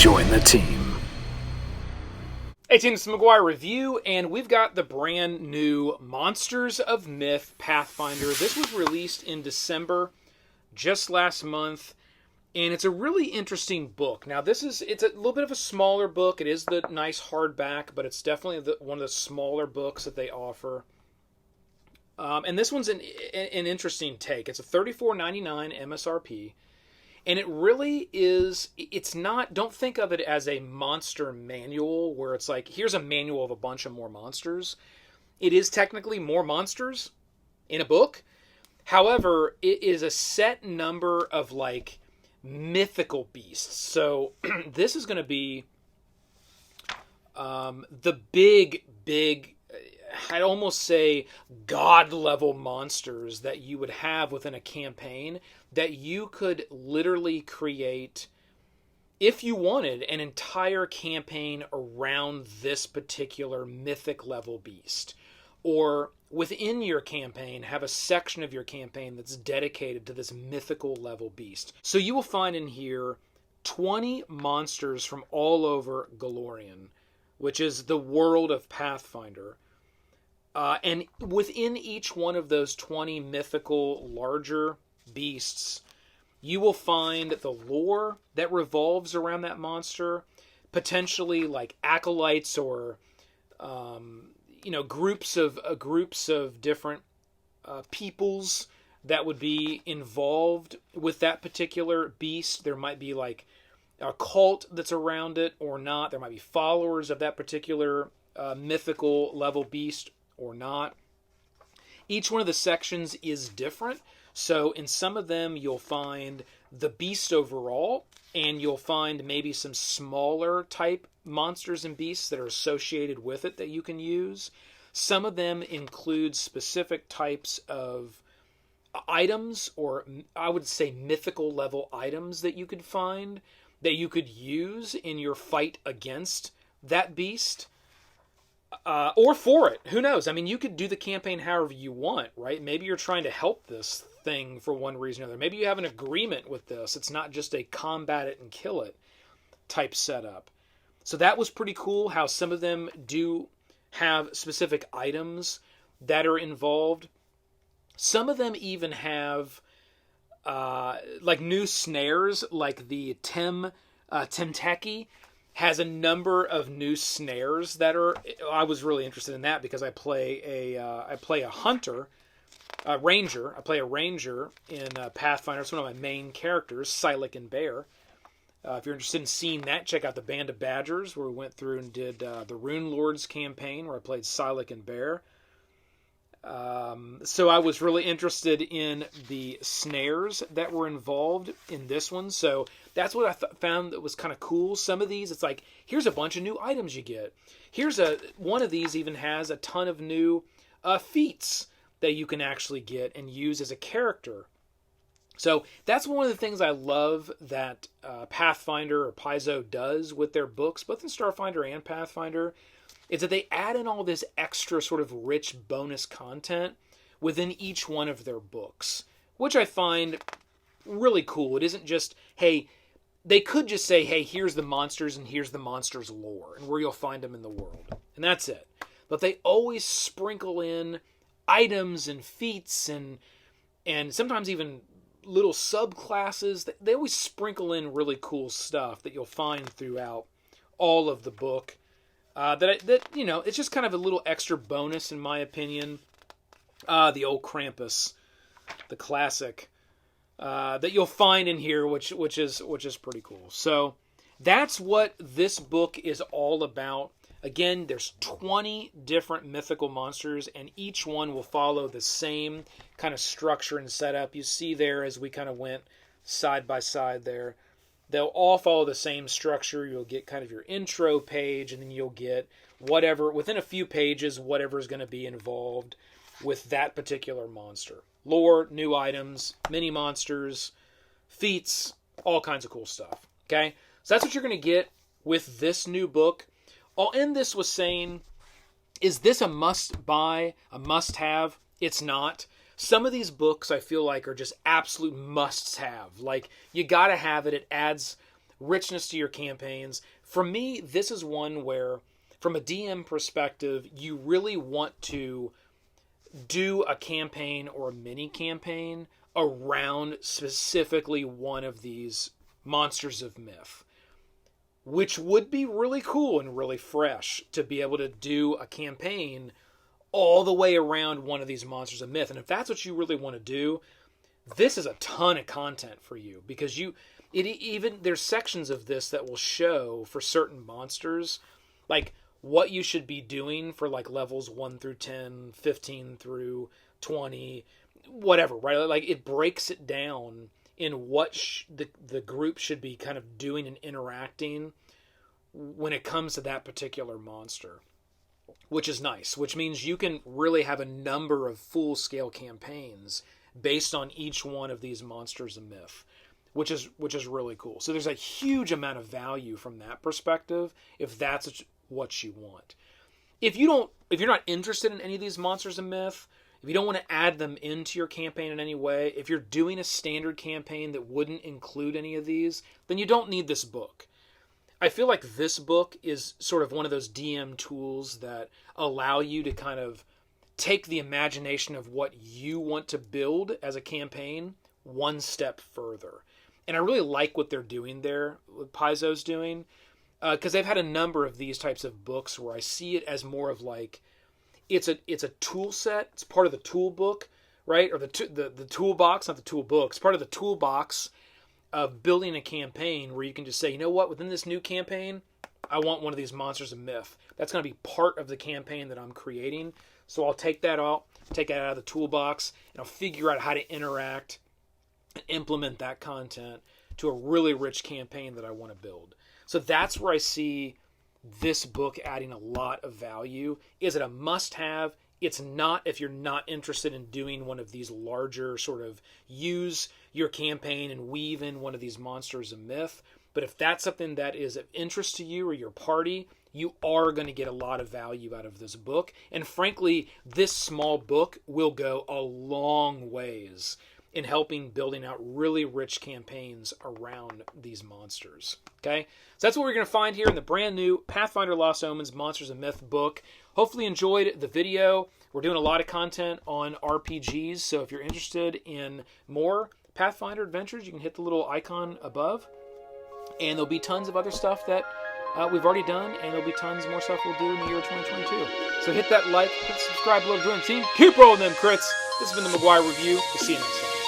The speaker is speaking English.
Join the team. Hey team, it's McGuire Review, and we've got the brand new Monsters of Myth Pathfinder. This was released in December, just last month, and it's a really interesting book. Now it's a little bit of a smaller book. It is the nice hardback, but it's definitely one of the smaller books that they offer. And this one's an interesting take. It's a $34.99 MSRP. And it really is, it's not, don't think of it as a monster manual where it's like, here's a manual of a bunch of more monsters. It is technically more monsters in a book. However, it is a set number of like mythical beasts. So this is going to be the big, I'd almost say god-level monsters that you would have within a campaign that you could literally create, if you wanted, an entire campaign around this particular mythic level beast. Or within your campaign, have a section of your campaign that's dedicated to this mythical level beast. So you will find in here 20 monsters from all over Golarion, which is the world of Pathfinder. And within each one of those 20 mythical larger beasts, you will find the lore that revolves around that monster, potentially like acolytes or groups of different peoples that would be involved with that particular beast. There might be like a cult that's around it or not. There might be followers of that particular mythical level beast or not. Each one of the sections is different. So in some of them, you'll find the beast overall, and you'll find maybe some smaller type monsters and beasts that are associated with it that you can use. Some of them include specific types of items, or I would say mythical level items that you could find, that you could use in your fight against that beast. Or for it. Who knows? I mean, you could do the campaign however you want, right? Maybe you're trying to help this thing for one reason or another. Maybe you have an agreement with this. It's not just a combat it and kill it type setup. So that was pretty cool how some of them do have specific items that are involved. Some of them even have like new snares, like the Temteki has a number of new snares that are. I was really interested in that because I play a hunter, a ranger. I play a ranger in Pathfinder. It's one of my main characters, Silik and Bear. If you're interested in seeing that, check out the Band of Badgers, where we went through and did the Rune Lords campaign, where I played Silik and Bear. So I was really interested in the snares that were involved in this one. So that's what I found that was kind of cool. Some of these, it's like, here's a bunch of new items you get. One of these even has a ton of new feats that you can actually get and use as a character. So that's one of the things I love that Pathfinder or Paizo does with their books, both in Starfinder and Pathfinder, is that they add in all this extra sort of rich bonus content within each one of their books, which I find really cool. It isn't just, hey, they could just say, hey, here's the monsters and here's the monsters' lore and where you'll find them in the world. And that's it. But they always sprinkle in items and feats and sometimes even little subclasses. They always sprinkle in really cool stuff that you'll find throughout all of the book. It's just kind of a little extra bonus in my opinion. The old Krampus, the classic, that you'll find in here, which is pretty cool. So that's what this book is all about. Again, there's 20 different mythical monsters, and each one will follow the same kind of structure and setup. You see there as we kind of went side by side there. They'll all follow the same structure. You'll get kind of your intro page, and then you'll get whatever, within a few pages, whatever is going to be involved with that particular monster. Lore, new items, mini monsters, feats, all kinds of cool stuff. Okay? So that's what you're going to get with this new book. I'll end this with saying, is this a must-buy, a must-have? It's not. Some of these books I feel like are just absolute must-have. Like, you got to have it. It adds richness to your campaigns. For me, this is one where, from a DM perspective, you really want to do a campaign or a mini campaign around specifically one of these monsters of myth, which would be really cool and really fresh to be able to do a campaign all the way around one of these monsters of myth. And if that's what you really want to do, this is a ton of content for you, because there's sections of this that will show for certain monsters, like what you should be doing for like levels 1 through 10, 15 through 20, whatever, right? Like it breaks it down in what the group should be kind of doing and interacting when it comes to that particular monster, which is nice, which means you can really have a number of full-scale campaigns based on each one of these monsters of myth, which is really cool. So there's a huge amount of value from that perspective if that's what you want. If you're not interested in any of these monsters of myth, if you don't want to add them into your campaign in any way, if you're doing a standard campaign that wouldn't include any of these, then you don't need this book. I feel like this book is sort of one of those DM tools that allow you to kind of take the imagination of what you want to build as a campaign one step further. And I really like what they're doing there, what Paizo's doing, because they've had a number of these types of books where I see it as more of like, it's a tool set. It's part of the tool book, right? Or the toolbox, not the tool book. It's part of the toolbox of building a campaign where you can just say, you know what, within this new campaign, I want one of these monsters of myth. That's going to be part of the campaign that I'm creating. So I'll take that out of the toolbox, and I'll figure out how to interact and implement that content to a really rich campaign that I want to build. So that's where I see this book adding a lot of value. Is it a must-have? It's not if you're not interested in doing one of these larger sort of use your campaign and weave in one of these monsters of myth. But if that's something that is of interest to you or your party, you are going to get a lot of value out of this book. And frankly, this small book will go a long ways in helping building out really rich campaigns around these monsters. Okay? So that's what we're going to find here in the brand new Pathfinder Lost Omens Monsters of Myth book. Hopefully you enjoyed the video. We're doing a lot of content on RPGs, so if you're interested in more Pathfinder adventures, you can hit the little icon above. And there'll be tons of other stuff that we've already done, and there'll be tons more stuff we'll do in the year 2022. So hit that like, hit subscribe below, join the team. Keep rolling them crits. This has been the McGuire Review. We'll see you next time.